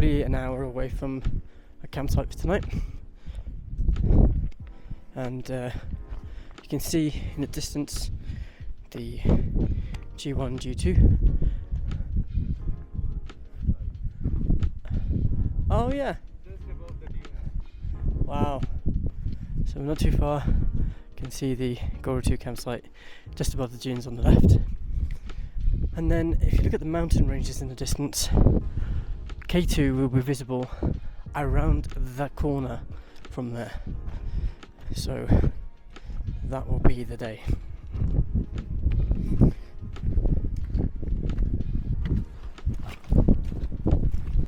roughly an hour away from a campsite for tonight, and you can see in the distance the G1, G2. Oh yeah. Wow. So we're not too far. You can see the Gora 2 campsite just above the dunes on the left. And then if you look at the mountain ranges in the distance, K2 will be visible around that corner from there. So that will be the day.